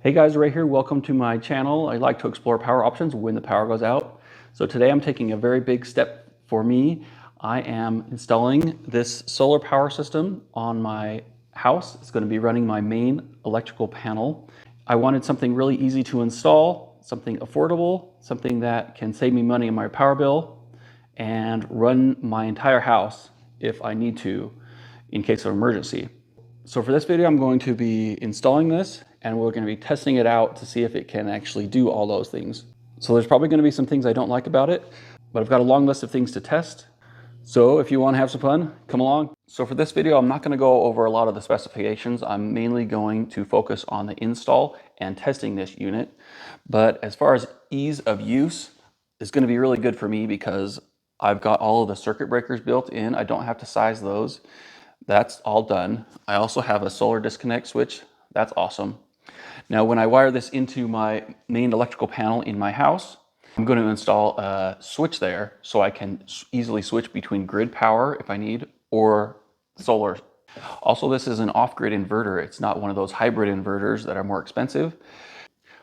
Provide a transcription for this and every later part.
Hey guys, Ray here. Welcome to my channel. I like to explore power options when the power goes out. So today I'm taking a very big step for me. I am installing this solar power system on my house. It's going to be running my main electrical panel. I wanted something really easy to install, something affordable, something that can save me money on my power bill and run my entire house if I need to in case of emergency. So for this video, I'm going to be installing this and we're going to be testing it out to see if it can actually do all those things. So there's probably going to be some things I don't like about it, but I've got a long list of things to test. So if you want to have some fun, come along. So for this video, I'm not going to go over a lot of the specifications. I'm mainly going to focus on the install and testing this unit. But as far as ease of use, it's going to be really good for me because I've got all of the circuit breakers built in. I don't have to size those. That's all done. I also have a solar disconnect switch. That's awesome. Now, when I wire this into my main electrical panel in my house, I'm going to install a switch there so I can easily switch between grid power if I need or solar. Also, this is an off-grid inverter. It's not one of those hybrid inverters that are more expensive.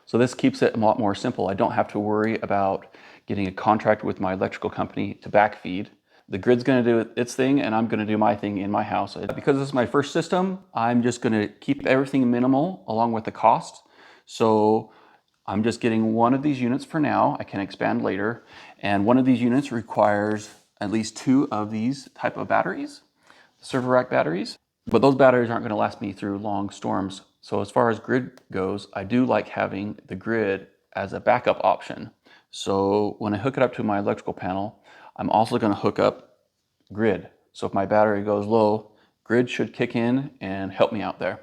So this keeps it a lot more simple. I don't have to worry about getting a contract with my electrical company to backfeed. The grid's going to do its thing and I'm going to do my thing in my house. Because this is my first system, I'm just going to keep everything minimal along with the cost. So I'm just getting one of these units for now. I can expand later. And one of these units requires at least 2 of these type of batteries, server rack batteries. But those batteries aren't going to last me through long storms. So as far as grid goes, I do like having the grid as a backup option. So when I hook it up to my electrical panel, I'm also going to hook up grid. So if my battery goes low, grid should kick in and help me out there.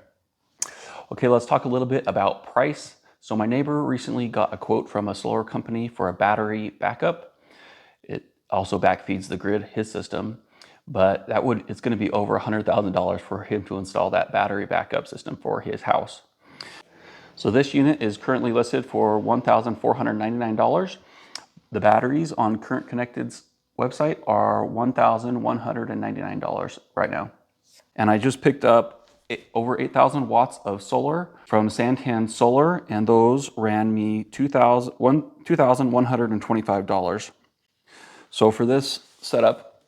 Okay, let's talk a little bit about price. So my neighbor recently got a quote from a solar company for a battery backup. It also backfeeds the grid, his system, but it's going to be over $100,000 for him to install that battery backup system for his house. So this unit is currently listed for $1,499. The batteries on Current Connected's website are $1,199 right now. And I just picked up over 8,000 watts of solar from Santan Solar, and those ran me $2,125. So for this setup,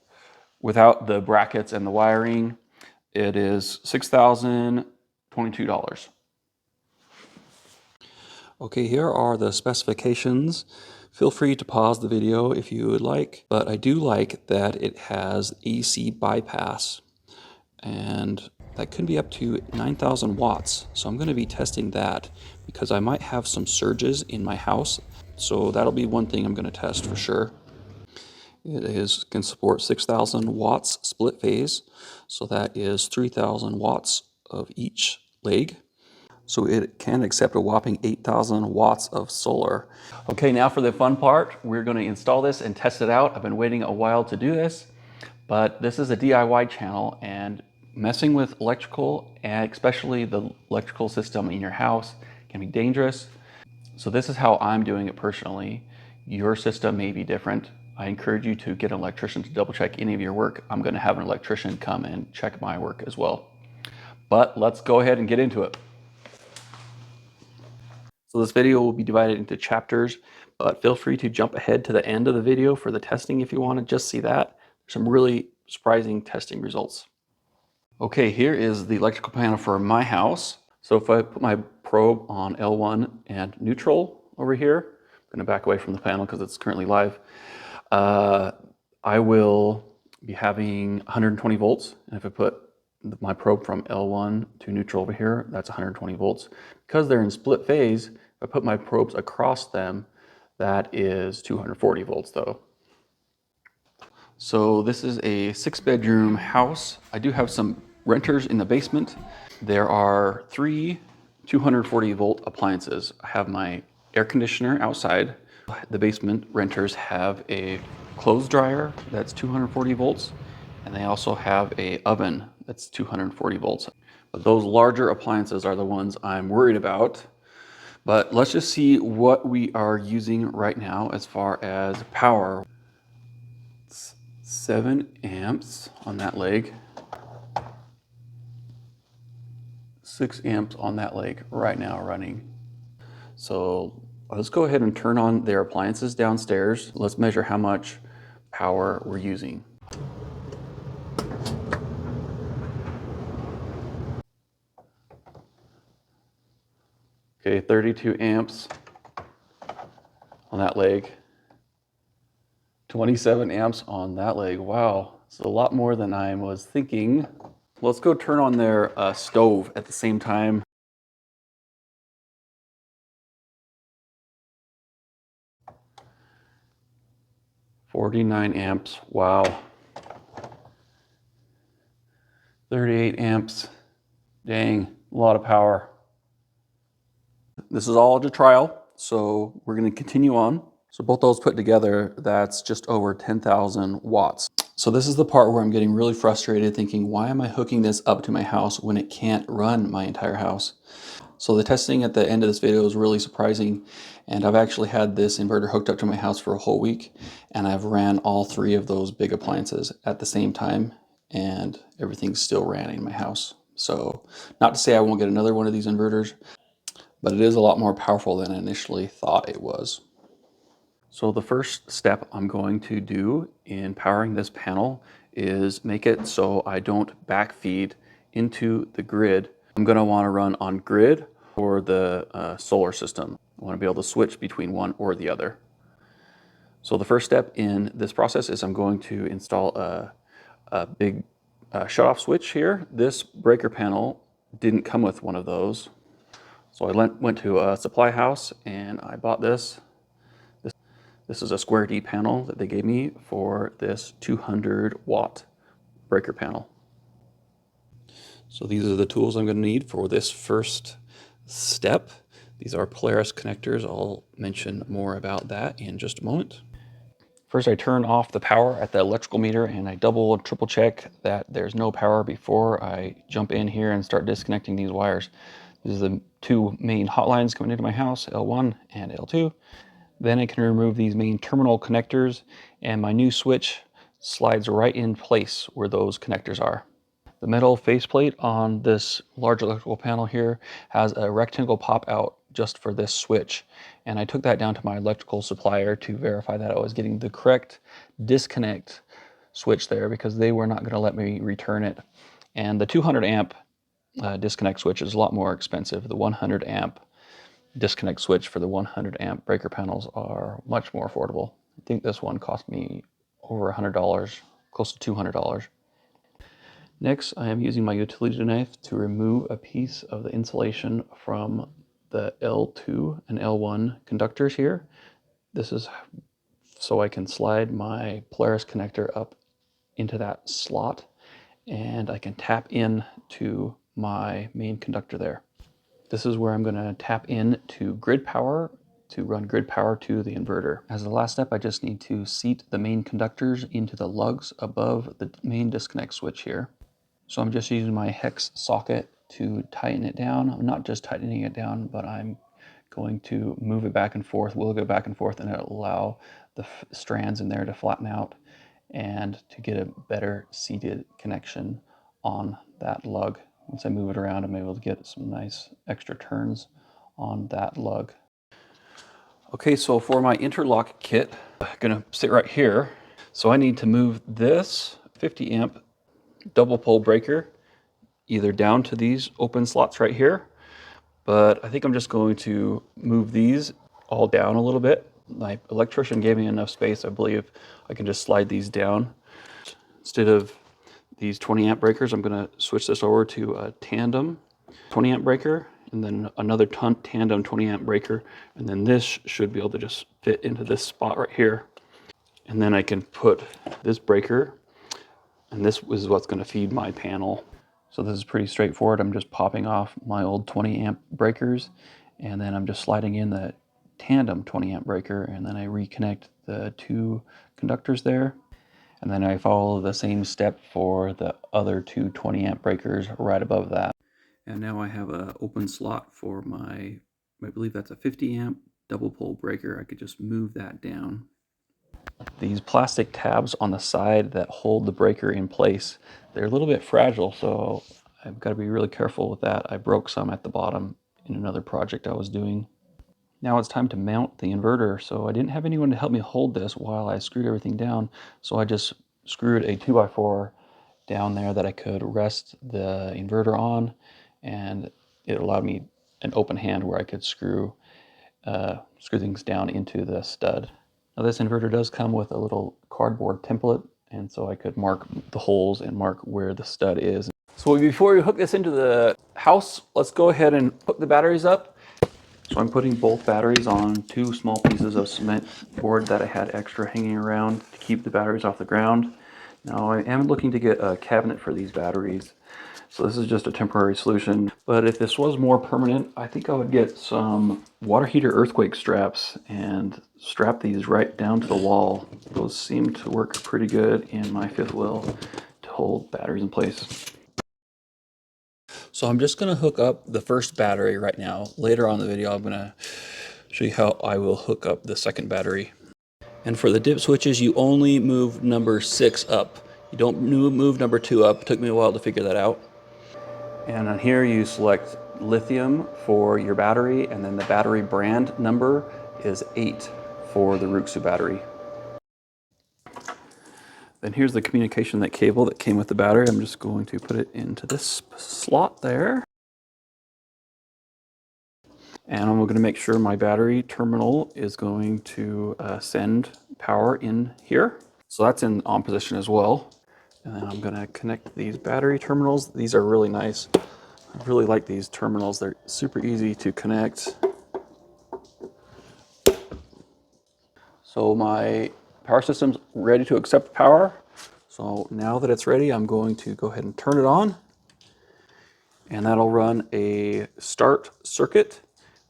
without the brackets and the wiring, it is $6,022. Okay, here are the specifications. Feel free to pause the video if you would like, but I do like that it has AC bypass, and that could be up to 9,000 watts. So I'm going to be testing that because I might have some surges in my house. So that'll be one thing I'm going to test for sure. It can support 6,000 watts split phase. So that is 3,000 watts of each leg. So it can accept a whopping 8,000 watts of solar. Okay, now for the fun part, we're going to install this and test it out. I've been waiting a while to do this, but this is a DIY channel and messing with electrical, and especially the electrical system in your house, can be dangerous. So this is how I'm doing it personally. Your system may be different. I encourage you to get an electrician to double check any of your work. I'm going to have an electrician come and check my work as well. But let's go ahead and get into it. So this video will be divided into chapters, but feel free to jump ahead to the end of the video for the testing if you want to just see that. There's some really surprising testing results. Okay, here is the electrical panel for my house. So if I put my probe on L1 and neutral over here, I'm going to back away from the panel because it's currently live. I will be having 120 volts. And if I put my probe from L1 to neutral over here, that's 120 volts. Because they're in split phase, if I put my probes across them, that is 240 volts though. So this is a 6-bedroom house. I do have some renters in the basement. There are 3 240 volt appliances. I have my air conditioner outside. The basement renters have a clothes dryer that's 240 volts, and they also have a oven that's 240 volts. But those larger appliances are the ones I'm worried about. But let's just see what we are using right now as far as power. It's 7 amps on that leg. 6 amps on that leg right now running. So let's go ahead and turn on their appliances downstairs. Let's measure how much power we're using. Okay, 32 amps on that leg. 27 amps on that leg. Wow, it's a lot more than I was thinking. Let's go turn on their stove at the same time. $49 amps, wow. 38 amps, dang, a lot of power. This is all just trial, so we're gonna continue on. So both those put together, that's just over 10,000 watts. So this is the part where I'm getting really frustrated thinking, why am I hooking this up to my house when it can't run my entire house? So the testing at the end of this video is really surprising, and I've actually had this inverter hooked up to my house for a whole week, and I've ran all three of those big appliances at the same time, and everything still ran in my house. So not to say I won't get another one of these inverters, but it is a lot more powerful than I initially thought it was. So the first step I'm going to do in powering this panel is make it so I don't backfeed into the grid. I'm going to want to run on grid or the solar system. I want to be able to switch between one or the other. So the first step in this process is I'm going to install a big shutoff switch here. This breaker panel didn't come with one of those. So I went to a supply house and I bought this. This is a square D panel that they gave me for this 200 watt breaker panel. So these are the tools I'm going to need for this first step. These are Polaris connectors. I'll mention more about that in just a moment. First, I turn off the power at the electrical meter and I double and triple check that there's no power before I jump in here and start disconnecting these wires. These are the two main hot lines coming into my house, L1 and L2. Then I can remove these main terminal connectors and my new switch slides right in place where those connectors are. The metal faceplate on this large electrical panel here has a rectangle pop out just for this switch. And I took that down to my electrical supplier to verify that I was getting the correct disconnect switch there because they were not going to let me return it. And the 200 amp disconnect switch is a lot more expensive. The 100 amp disconnect switch for the 100 amp breaker panels are much more affordable. I think this one cost me over $100, close to $200. Next, I am using my utility knife to remove a piece of the insulation from the L2 and L1 conductors here. This is so I can slide my Polaris connector up into that slot and I can tap in to my main conductor there. This is where I'm going to tap in to grid power to run grid power to the inverter. As the last step, I just need to seat the main conductors into the lugs above the main disconnect switch here. So I'm just using my hex socket to tighten it down. I'm not just tightening it down, but I'm going to move it back and forth, wiggle it back and forth, and it'll allow the strands in there to flatten out and to get a better seated connection on that lug. Once I move it around, I'm able to get some nice extra turns on that lug. Okay, so for my interlock kit, I'm gonna sit right here. So I need to move this 50 amp double pole breaker either down to these open slots right here, but I think I'm just going to move these all down a little bit. My electrician gave me enough space, I believe I can just slide these down. Instead of these 20 amp breakers, I'm going to switch this over to a tandem 20 amp breaker and then another tandem 20 amp breaker, and then this should be able to just fit into this spot right here. And then I can put this breaker, and this is what's going to feed my panel. So this is pretty straightforward. I'm just popping off my old 20 amp breakers, and then I'm just sliding in the tandem 20 amp breaker, and then I reconnect the two conductors there. And then I follow the same step for the other two 20 amp breakers right above that. And now I have an open slot for my, I believe that's a 50 amp double pole breaker. I could just move that down. These plastic tabs on the side that hold the breaker in place, they're a little bit fragile, so I've got to be really careful with that. I broke some at the bottom in another project I was doing. Now it's time to mount the inverter. So I didn't have anyone to help me hold this while I screwed everything down. So I just screwed a 2x4 down there that I could rest the inverter on, and it allowed me an open hand where I could screw things down into the stud. Now this inverter does come with a little cardboard template, and so I could mark the holes and mark where the stud is. So before we hook this into the house, let's go ahead and hook the batteries up. So I'm putting both batteries on 2 small pieces of cement board that I had extra hanging around to keep the batteries off the ground. Now I am looking to get a cabinet for these batteries. So this is just a temporary solution. But if this was more permanent, I think I would get some water heater earthquake straps and strap these right down to the wall. Those seem to work pretty good in my fifth wheel to hold batteries in place. So I'm just going to hook up the first battery right now. Later on in the video, I'm going to show you how I will hook up the second battery. And for the dip switches, you only move number 6 up. You don't move number 2 up. It took me a while to figure that out. And on here you select lithium for your battery, and then the battery brand number is 8 for the Ruixu battery. Then here's the communication cable that came with the battery. I'm just going to put it into this slot there. And I'm going to make sure my battery terminal is going to send power in here. So that's in on position as well. And then I'm going to connect these battery terminals. These are really nice. I really like these terminals. They're super easy to connect. So my power system's ready to accept power. So now that it's ready, I'm going to go ahead and turn it on. And that'll run a start circuit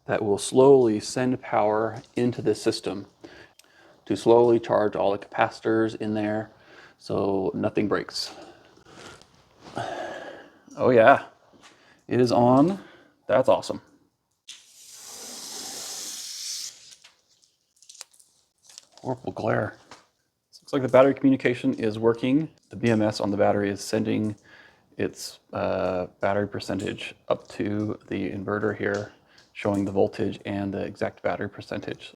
that will slowly send power into the system to slowly charge all the capacitors in there so nothing breaks. Oh yeah, it is on. That's awesome. Horrible glare. Looks like the battery communication is working. The BMS on the battery is sending its battery percentage up to the inverter here, showing the voltage and the exact battery percentage.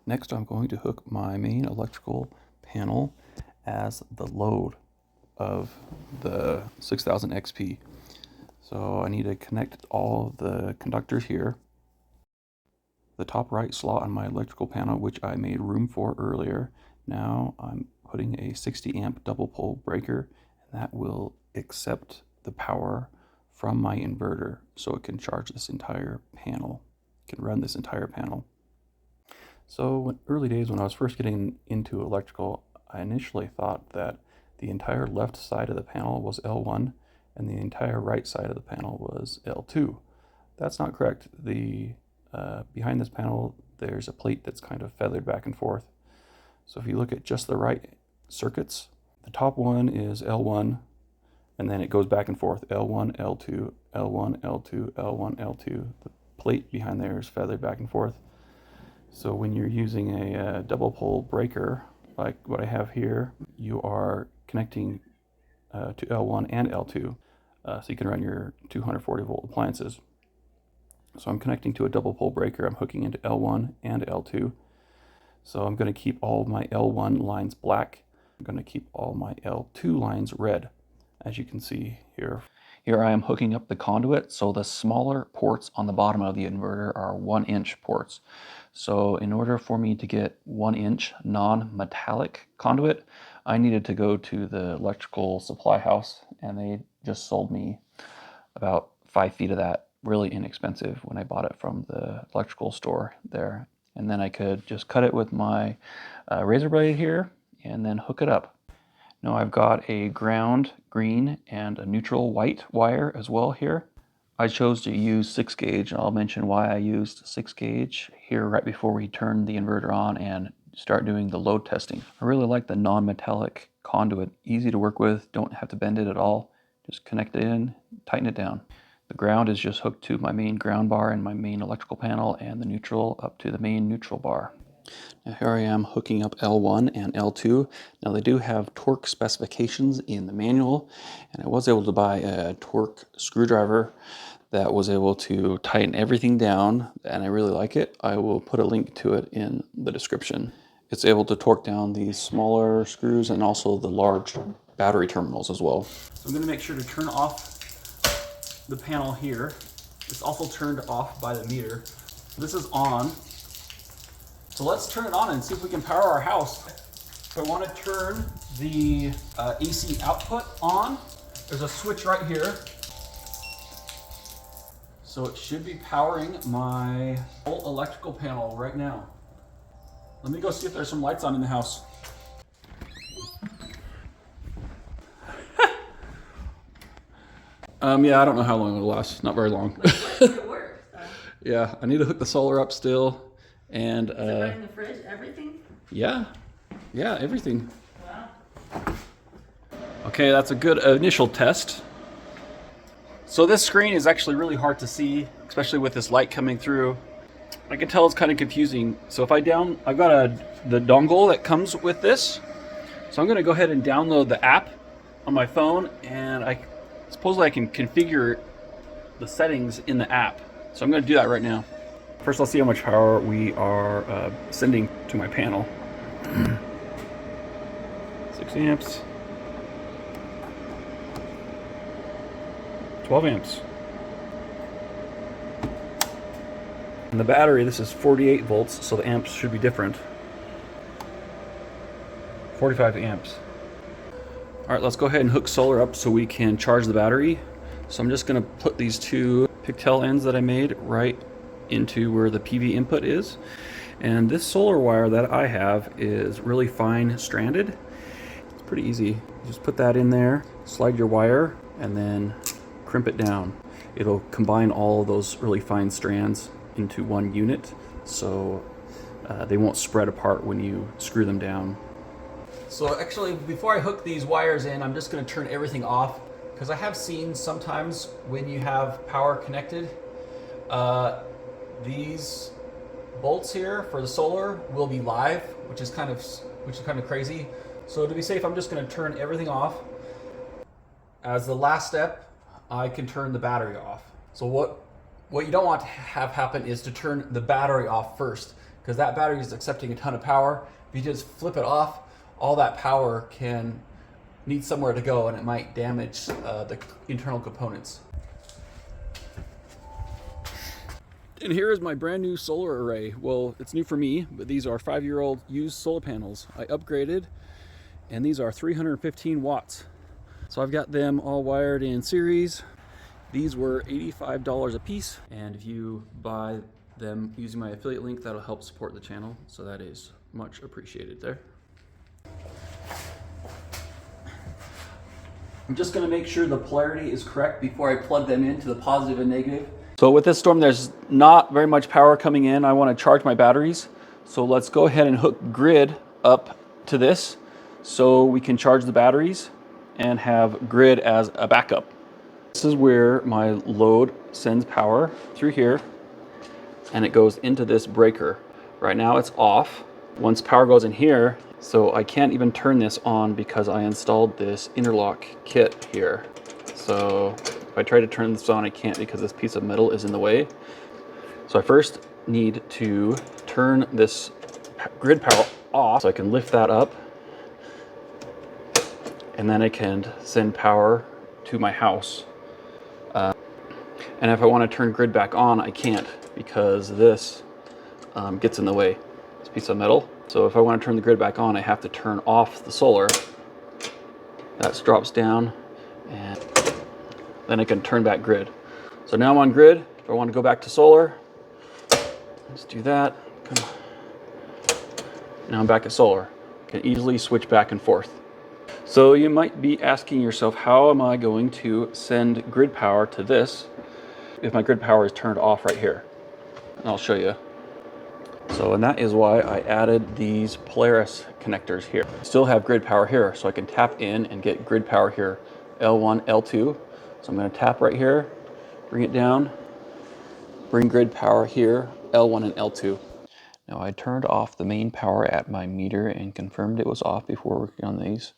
Next, I'm going to hook my main electrical panel as the load of the 6000 XP. So I need to connect all the conductors here. The top right slot on my electrical panel, which I made room for earlier. Now I'm putting a 60 amp double pole breaker, and that will accept the power from my inverter so it can charge this entire panel, it can run this entire panel. So early days when I was first getting into electrical, I initially thought that the entire left side of the panel was L1 and the entire right side of the panel was L2. That's not correct. Behind this panel, there's a plate that's kind of feathered back and forth. So if you look at just the right circuits, the top one is L1, and then it goes back and forth, L1, L2, L1, L2, L1, L2. The plate behind there is feathered back and forth. So when you're using a double pole breaker, like what I have here, you are connecting to L1 and L2, so you can run your 240 volt appliances. So I'm connecting to a double pole breaker. I'm hooking into L1 and L2. So I'm going to keep all my L1 lines black. I'm going to keep all my L2 lines red, as you can see here. Here I am hooking up the conduit. So the smaller ports on the bottom of the inverter are 1-inch ports. So in order for me to get 1-inch non-metallic conduit, I needed to go to the electrical supply house, and they just sold me about 5 feet of that, really inexpensive when I bought it from the electrical store there. And then I could just cut it with my razor blade here and then hook it up. Now I've got a ground green and a neutral white wire as well here. I chose to use 6 gauge, and I'll mention why I used 6 gauge here right before we turn the inverter on and start doing the load testing. I really like the non-metallic conduit, easy to work with, don't have to bend it at all. Just connect it in, tighten it down. The ground is just hooked to my main ground bar and my main electrical panel, and the neutral up to the main neutral bar. Now here I am hooking up L1 and L2. Now they do have torque specifications in the manual, and I was able to buy a torque screwdriver that was able to tighten everything down, and I really like it. I will put a link to it in the description. It's able to torque down these smaller screws and also the large battery terminals as well. So I'm going to make sure to turn off the panel here. It's also turned off by the meter. This is on. So let's turn it on and see if we can power our house. So I want to turn the AC output on. There's a switch right here. So it should be powering my whole electrical panel right now. Let me go see if there's some lights on in the house. Yeah, I don't know how long it'll last. Not very long. It works, so. Yeah, I need to hook the solar up still. And Is it running the fridge, everything? yeah, everything. Wow. Okay, that's a good initial test. So this screen is actually really hard to see, especially with this light coming through. I can tell it's kind of confusing. So if I've got the dongle that comes with this. So I'm going to go ahead and download the app on my phone, and supposedly I can configure the settings in the app. So I'm going to do that right now. First, let's see how much power we are sending to my panel. 6 amps. 12 amps. And the battery, this is 48 volts, so the amps should be different. 45 amps. All right, let's go ahead and hook solar up so we can charge the battery. So I'm just gonna put these two pigtail ends that I made right into where the PV input is. And this solar wire that I have is really fine stranded. It's pretty easy. Just put that in there, slide your wire, and then crimp it down. It'll combine all of those really fine strands into one unit, so they won't spread apart when you screw them down. So actually, before I hook these wires in, I'm just going to turn everything off, because I have seen sometimes when you have power connected, these bolts here for the solar will be live, which is kind of crazy. So to be safe, I'm just going to turn everything off. As the last step, I can turn the battery off. So what you don't want to have happen is to turn the battery off first, because that battery is accepting a ton of power. If you just flip it off, all that power can need somewhere to go, and it might damage the internal components. And here is my brand new solar array. Well, it's new for me, but these are 5-year-old used solar panels. I upgraded, and these are 315 watts. So I've got them all wired in series. These were $85 a piece, and if you buy them using my affiliate link, that'll help support the channel, so that is much appreciated there. I'm just going to make sure the polarity is correct before I plug them into the positive and negative. So with this storm, there's not very much power coming in. I want to charge my batteries, so let's go ahead and hook grid up to this so we can charge the batteries and have grid as a backup. This is where my load sends power through here, and it goes into this breaker. Right now it's off. Once power goes in here, so I can't even turn this on because I installed this interlock kit here. So if I try to turn this on, I can't because this piece of metal is in the way. So I first need to turn this grid power off so I can lift that up, and then I can send power to my house. And if I want to turn grid back on, I can't because this gets in the way, this piece of metal. So if I want to turn the grid back on, I have to turn off the solar. That drops down, and then I can turn back grid. So now I'm on grid. If I want to go back to solar, let's do that. Now I'm back at solar. I can easily switch back and forth. So you might be asking yourself, how am I going to send grid power to this if my grid power is turned off right here? And I'll show you. So, and that is why I added these Polaris connectors here. Still have grid power here, so I can tap in and get grid power here, L1, L2. So I'm going to tap right here, bring it down, bring grid power here, L1 and L2. Now I turned off the main power at my meter and confirmed it was off before working on these.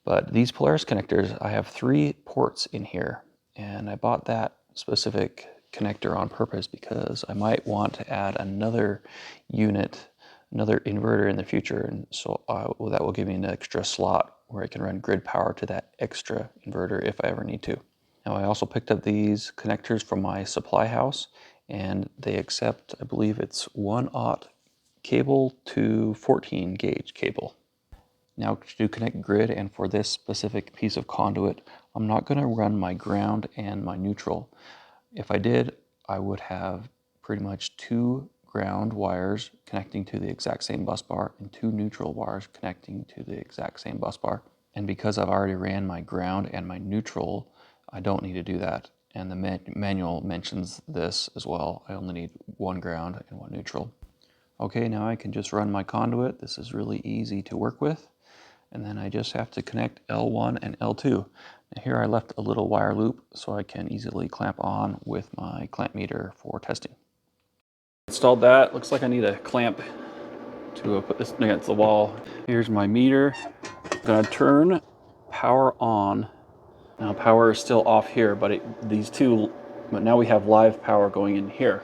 But these Polaris connectors, I have 3 ports in here, and I bought that specific connector on purpose because I might want to add another unit, another inverter in the future, and so that will give me an extra slot where I can run grid power to that extra inverter if I ever need to. Now I also picked up these connectors from my supply house, and they accept, I believe it's 1/aught cable to 14 gauge cable. Now to connect grid, and for this specific piece of conduit, I'm not going to run my ground and my neutral. If I did, I would have pretty much 2 ground wires connecting to the exact same bus bar and 2 neutral wires connecting to the exact same bus bar. And because I've already ran my ground and my neutral, I don't need to do that. And the manual mentions this as well. I only need 1 ground and 1 neutral. Okay, now I can just run my conduit. This is really easy to work with. And then I just have to connect L1 and L2. Now here I left a little wire loop so I can easily clamp on with my clamp meter for testing. Installed that. Looks like I need a clamp to put this against the wall. Here's my meter. I'm gonna turn power on. Now power is still off here, but but now we have live power going in here.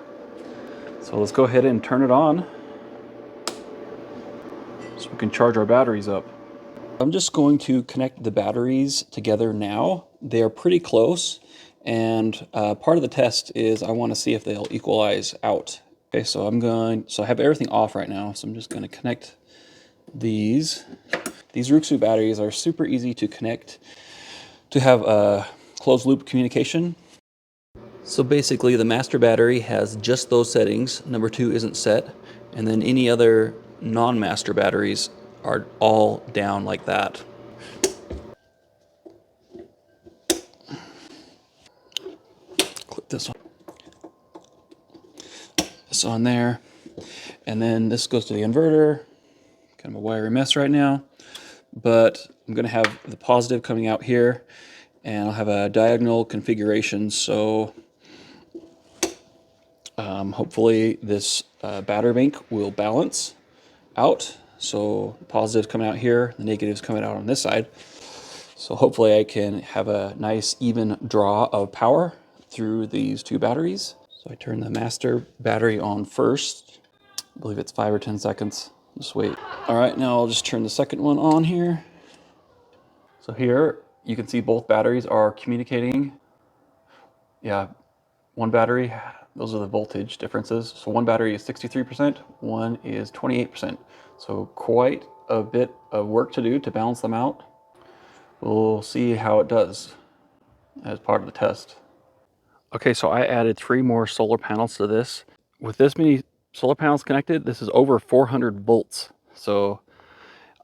So let's go ahead and turn it on so we can charge our batteries up. I'm just going to connect the batteries together now. They are pretty close, and part of the test is I want to see if they'll equalize out. Okay, so I have everything off right now, so I'm just going to connect these. These Ruixu batteries are super easy to connect to have a closed loop communication. So basically the master battery has just those settings. Number 2 isn't set, and then any other non-master batteries are all down like that. Click this on there, and then this goes to the inverter. Kind of a wiry mess right now, but I'm going to have the positive coming out here, and I'll have a diagonal configuration, so hopefully this battery bank will balance out. So the positives coming out here, the negatives coming out on this side. So hopefully I can have a nice even draw of power through these 2 batteries. So I turn the master battery on first. I believe it's 5 or 10 seconds. Just wait. All right, now I'll just turn the second one on here. So here you can see both batteries are communicating. Yeah, one battery, those are the voltage differences. So one battery is 63%, one is 28%. So quite a bit of work to do to balance them out. We'll see how it does as part of the test. Okay, so I added 3 more solar panels to this. With this many solar panels connected, this is over 400 volts. So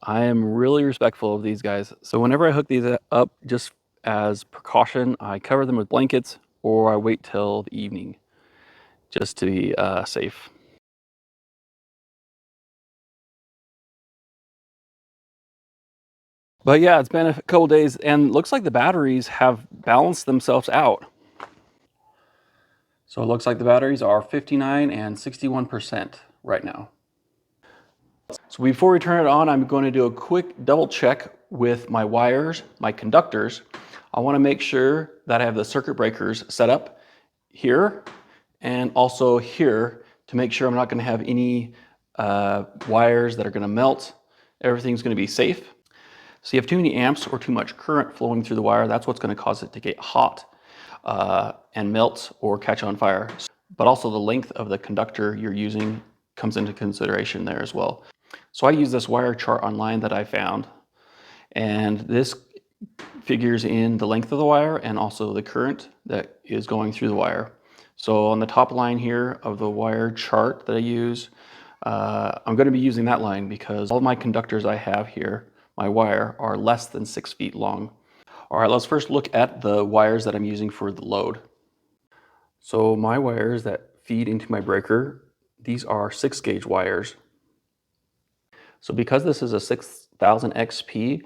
I am really respectful of these guys. So whenever I hook these up, just as precaution, I cover them with blankets or I wait till the evening just to be safe. But yeah, it's been a couple days and looks like the batteries have balanced themselves out. So it looks like the batteries are 59 and 61% right now. So before we turn it on, I'm going to do a quick double check with my wires, my conductors. I want to make sure that I have the circuit breakers set up here and also here to make sure I'm not going to have any wires that are going to melt. Everything's going to be safe. So you have too many amps or too much current flowing through the wire, that's what's going to cause it to get hot and melt or catch on fire. But also the length of the conductor you're using comes into consideration there as well. So I use this wire chart online that I found, and this figures in the length of the wire and also the current that is going through the wire. So on the top line here of the wire chart that I use, I'm going to be using that line because all my conductors I have here, my wire, are less than 6 feet long. All right, let's first look at the wires that I'm using for the load. So my wires that feed into my breaker, these are 6 gauge wires. So because this is a 6000 XP,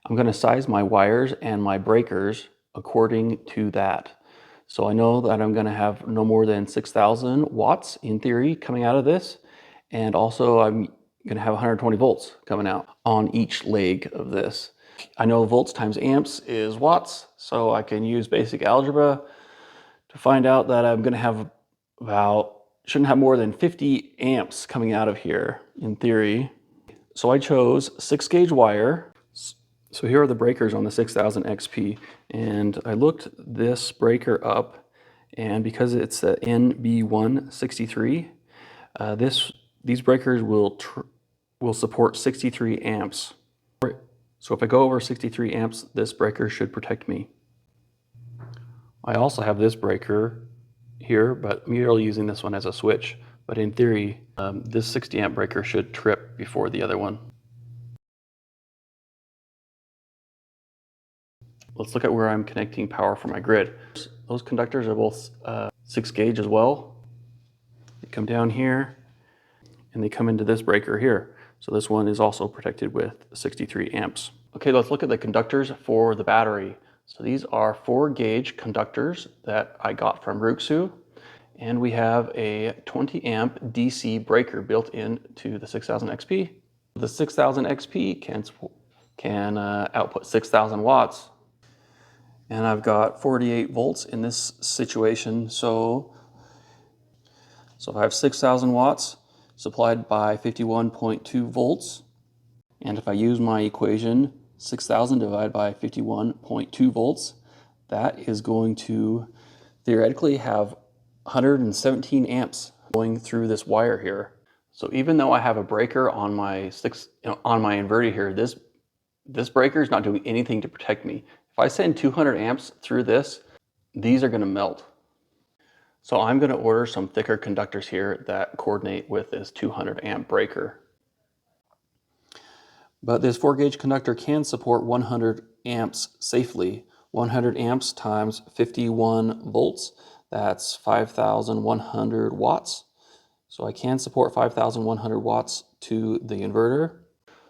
I'm going to size my wires and my breakers according to that. So I know that I'm going to have no more than 6,000 watts in theory coming out of this. And also I'm going to have 120 volts coming out on each leg of this. I know volts times amps is watts, so I can use basic algebra to find out that I'm going to have shouldn't have more than 50 amps coming out of here in theory. So I chose 6-gauge wire. So here are the breakers on the 6000 XP, and I looked this breaker up, and because it's the NB163, these breakers will support 63 amps. So if I go over 63 amps, this breaker should protect me. I also have this breaker here, but I'm merely using this one as a switch. But in theory, this 60 amp breaker should trip before the other one. Let's look at where I'm connecting power from my grid. Those conductors are both 6-gauge as well. They come down here and they come into this breaker here. So this one is also protected with 63 amps. Okay, let's look at the conductors for the battery. So these are 4-gauge conductors that I got from Ruixu, and we have a 20 amp DC breaker built into the 6000 XP. The 6000 XP can output 6,000 watts, and I've got 48 volts in this situation. So if I have 6,000 watts supplied by 51.2 volts, and if I use my equation, 6,000 divided by 51.2 volts, that is going to theoretically have 117 amps going through this wire here. So even though I have a breaker on my inverter here, this breaker is not doing anything to protect me. If I send 200 amps through this, these are going to melt. So I'm going to order some thicker conductors here that coordinate with this 200 amp breaker. But this 4-gauge conductor can support 100 amps safely. 100 amps times 51 volts, that's 5,100 watts. So I can support 5,100 watts to the inverter.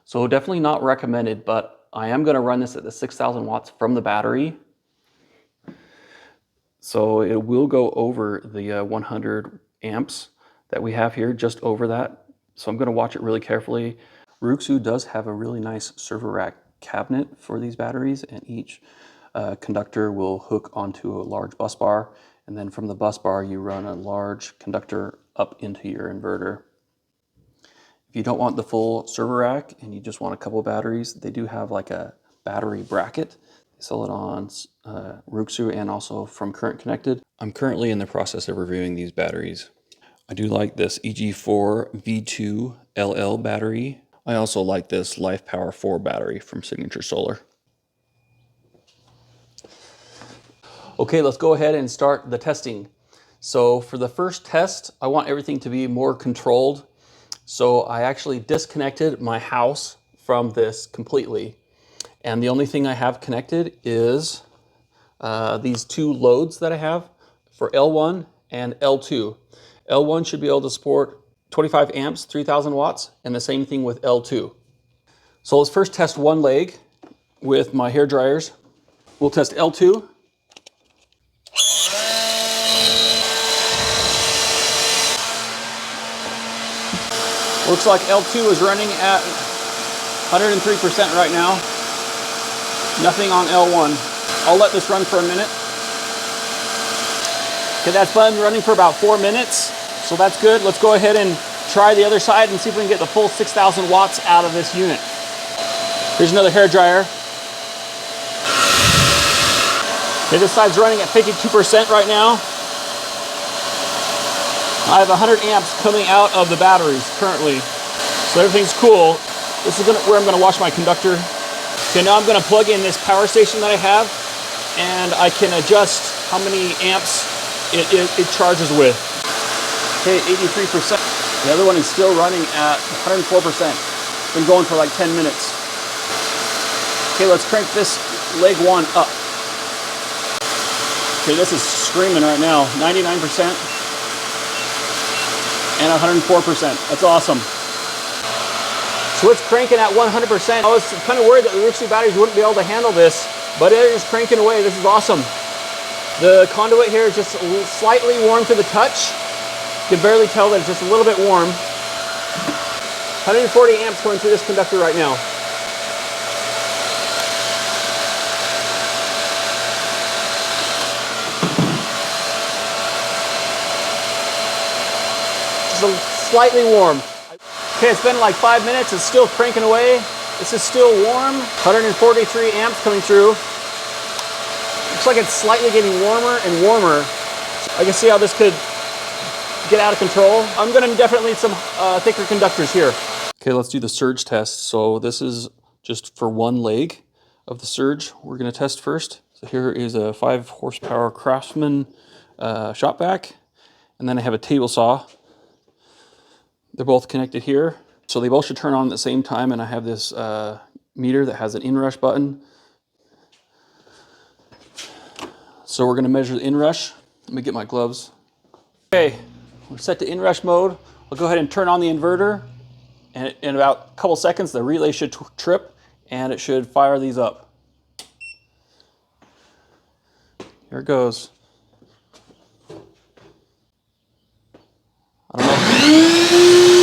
So definitely not recommended, but I am going to run this at the 6,000 watts from the battery. So it will go over the 100 amps that we have here, just over that. So I'm going to watch it really carefully. Ruixu does have a really nice server rack cabinet for these batteries, and each conductor will hook onto a large bus bar, and then from the bus bar you run a large conductor up into your inverter. If you don't want the full server rack and you just want a couple of batteries, they do have like a battery bracket. They sell it on Ruixu and also from Current Connected. I'm currently in the process of reviewing these batteries. I do like this EG4 V2 LL battery. I also like this Life Power 4 battery from Signature Solar. Okay, let's go ahead and start the testing. So for the first test, I want everything to be more controlled. So I actually disconnected my house from this completely. And the only thing I have connected is these two loads that I have for L1 and L2. L1 should be able to support 25 amps, 3,000 watts, and the same thing with L2. So let's first test one leg with my hair dryers. We'll test L2. Looks like L2 is running at 103% right now. Nothing on L1. I'll let this run for a minute. Okay, that's been running for about 4 minutes, so that's good. Let's go ahead and try the other side and see if we can get the full 6,000 watts out of this unit. Here's another hair dryer. Okay, this side's running at 52% right now. I have 100 amps coming out of the batteries currently, so everything's cool. This is where I'm going to wash my conductor. Okay, now I'm going to plug in this power station that I have, and I can adjust how many amps it charges with. Okay, 83%. The other one is still running at 104%. Been going for like 10 minutes. Okay, let's crank this leg one up. Okay, this is screaming right now. 99%. And 104%. That's awesome. So it's cranking at 100%. I was kind of worried that the Ruixu batteries wouldn't be able to handle this, but it is cranking away. This is awesome. The conduit here is just slightly warm to the touch. You can barely tell that it's just a little bit warm. 140 amps going through this conductor right now. slightly warm. Okay, it's been like 5 minutes. It's still cranking away. This is still warm. 143 amps coming through. Looks like it's slightly getting warmer and warmer. I can see how this could get out of control. I'm going to definitely need some thicker conductors here. Okay, let's do the surge test. So this is just for one leg of the surge we're going to test first. So here is a 5 horsepower Craftsman shop vac, and then I have a table saw. They're both connected here. So they both should turn on at the same time, and I have this meter that has an inrush button. So we're going to measure the inrush. Let me get my gloves. Okay, we're set to inrush mode. I'll go ahead and turn on the inverter, and in about a couple seconds the relay should trip and it should fire these up. Here it goes. I don't know.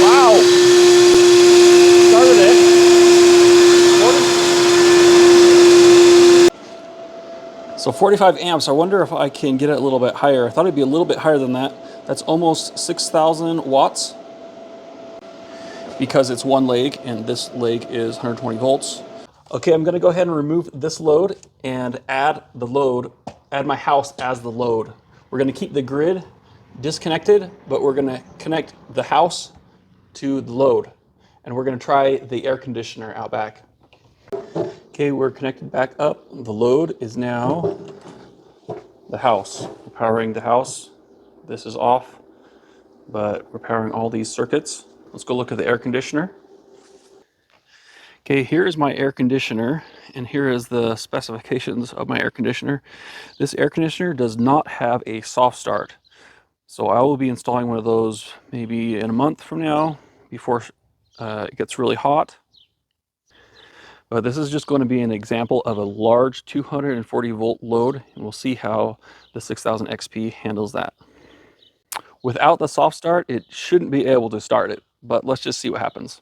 Wow! Started it. So 45 amps. I wonder if I can get it a little bit higher. I thought it'd be a little bit higher than that. That's almost 6,000 watts because it's one leg and this leg is 120 volts. Okay, I'm gonna go ahead and remove this load and add my house as the load. We're gonna keep the grid disconnected, but we're gonna connect the house to the load. And we're gonna try the air conditioner out back. Okay, we're connected back up. The load is now the house. We're powering the house. This is off, but we're powering all these circuits. Let's go look at the air conditioner. Okay, here is my air conditioner, and here is the specifications of my air conditioner. This air conditioner does not have a soft start. So I will be installing one of those maybe in a month from now before it gets really hot. But this is just going to be an example of a large 240 volt load, and we'll see how the 6000 XP handles that. Without the soft start, it shouldn't be able to start it, but let's just see what happens.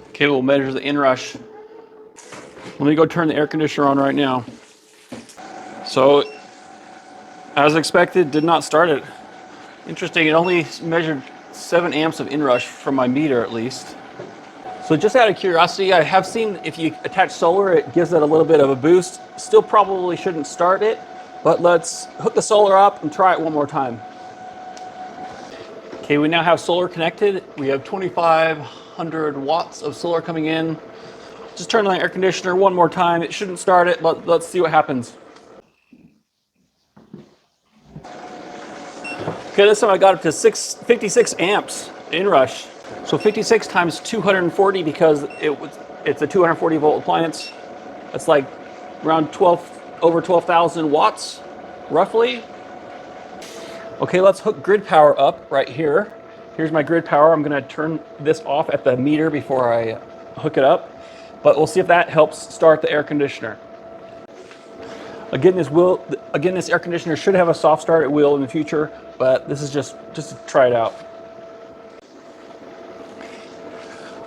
Okay, we'll measure the inrush. Let me go turn the air conditioner on right now. So, as expected, did not start it. Interesting, it only measured 7 amps of inrush from my meter at least. So just out of curiosity, I have seen if you attach solar, it gives it a little bit of a boost. Still probably shouldn't start it, but let's hook the solar up and try it one more time. Okay, we now have solar connected. We have 2,500 watts of solar coming in. Just turn on the air conditioner one more time. It shouldn't start it, but let's see what happens. Okay, this time I got up to 56 amps inrush. So 56 times 240 because it's a 240 volt appliance. That's like around over 12,000 watts, roughly. Okay, let's hook grid power up right here. Here's my grid power. I'm gonna turn this off at the meter before I hook it up, but we'll see if that helps start the air conditioner. Again, this air conditioner should have a soft start. It will in the future, but this is just to try it out.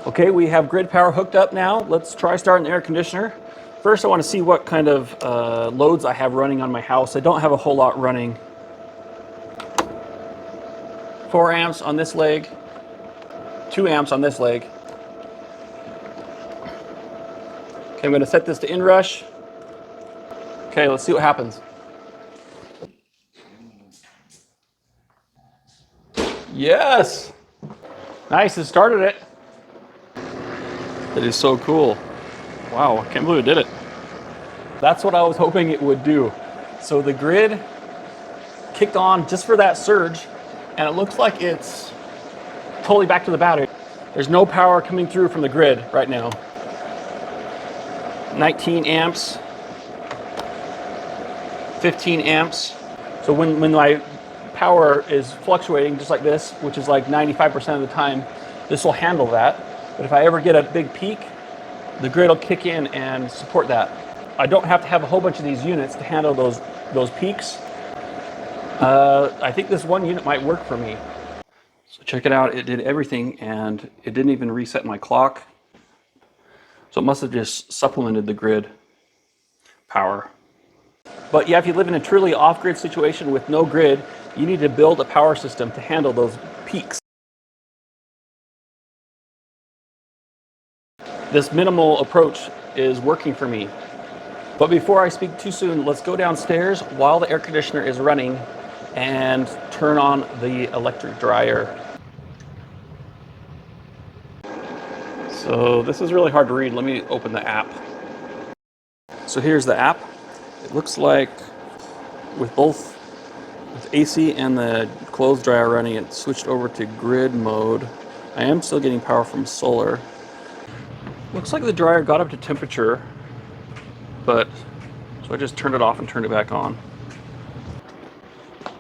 Okay, we have grid power hooked up now. Let's try starting the air conditioner. First, I want to see what kind of loads I have running on my house. I don't have a whole lot running. 4 amps on this leg, 2 amps on this leg. Okay, I'm going to set this to inrush. Okay, let's see what happens. Yes! Nice, it started it. That is so cool. Wow, I can't believe it did it. That's what I was hoping it would do. So the grid kicked on just for that surge, and it looks like it's totally back to the battery. There's no power coming through from the grid right now. 19 amps, 15 amps. So when my power is fluctuating just like this, which is like 95% of the time, this will handle that. But if I ever get a big peak, the grid will kick in and support that. I don't have to have a whole bunch of these units to handle those peaks. I think this one unit might work for me. So check it out, it did everything and it didn't even reset my clock. So it must have just supplemented the grid power. But yeah, if you live in a truly off-grid situation with no grid, You need to build a power system to handle those peaks. This minimal approach is working for me. But before I speak too soon, let's go downstairs while the air conditioner is running and turn on the electric dryer. So this is really hard to read. Let me open the app. So here's the app. It looks like with both AC and the clothes dryer running, it switched over to grid mode. I am still getting power from solar. Looks like the dryer got up to temperature, but so I just turned it off and turned it back on.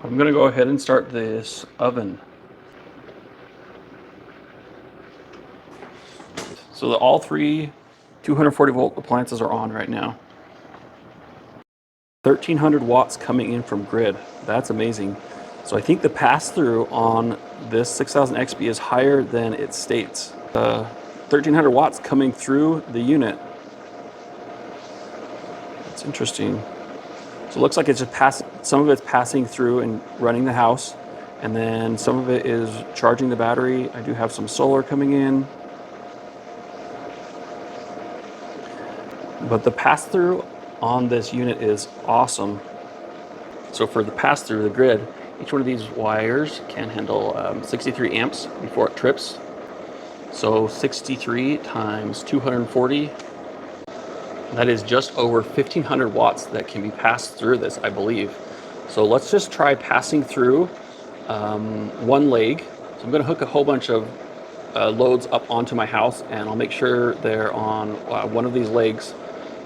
I'm gonna go ahead and start this oven. So all three 240 volt appliances are on right now. 1300 watts coming in from grid. That's amazing. So I think the pass-through on this 6000 XP is higher than it states. 1300 watts coming through the unit. That's interesting. So it looks like it's just some of it's passing through and running the house, and then some of it is charging the battery. I do have some solar coming in. But the pass-through on this unit is awesome. So for the pass-through, the grid, each one of these wires can handle 63 amps before it trips. So 63 times 240, that is just over 1500 watts that can be passed through this, I believe. So let's just try passing through one leg. So I'm gonna hook a whole bunch of loads up onto my house, and I'll make sure they're on one of these legs,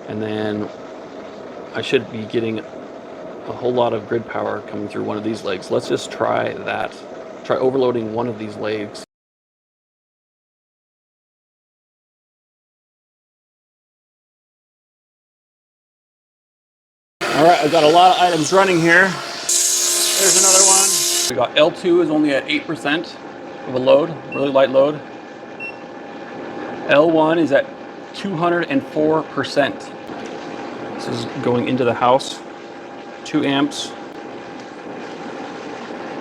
and then I should be getting a whole lot of grid power coming through one of these legs. Let's just try that. Try overloading one of these legs. All right, I've got a lot of items running here. There's another one. We got L2 is only at 8% of a load, really light load. L1 is at 204%. This is going into the house. 2 amps,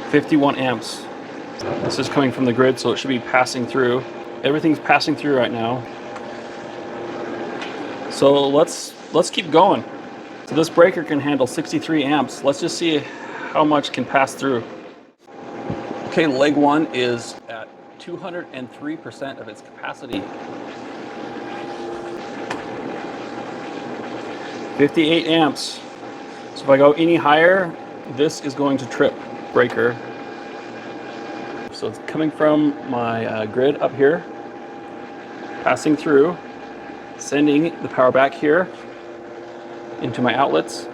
51 amps. This is coming from the grid, so it should be passing through. Everything's passing through right now. So let's keep going. So this breaker can handle 63 amps. Let's just see how much can pass through. Okay, leg 1 is at 203% of its capacity. 58 amps. So if I go any higher, this is going to trip breaker. So it's coming from my grid up here, passing through, sending the power back here into my outlets.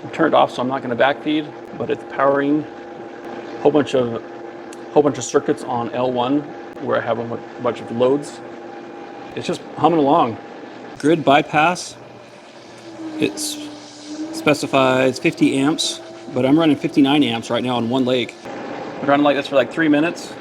I'm turned off, so I'm not going to backfeed, but it's powering a whole bunch of circuits on L1 where I have a bunch of loads. It's just humming along. Grid bypass, it specifies 50 amps, but I'm running 59 amps right now on one leg. I'm running like this for like 3 minutes.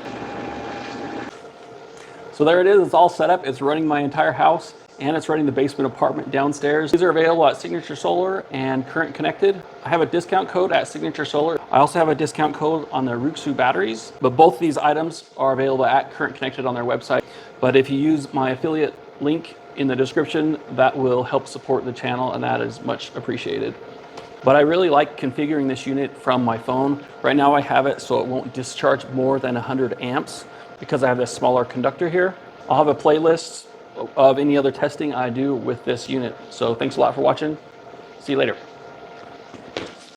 So there it is, it's all set up. It's running my entire house, and it's running the basement apartment downstairs. These are available at Signature Solar and Current Connected. I have a discount code at Signature Solar. I also have a discount code on the Ruixu batteries, but both of these items are available at Current Connected on their website. But if you use my affiliate link in the description, that will help support the channel, and that is much appreciated. But I really like configuring this unit from my phone. Right now I have it so it won't discharge more than 100 amps because I have this smaller conductor here. I'll have a playlist of any other testing I do with this unit. So thanks a lot for watching. See you later.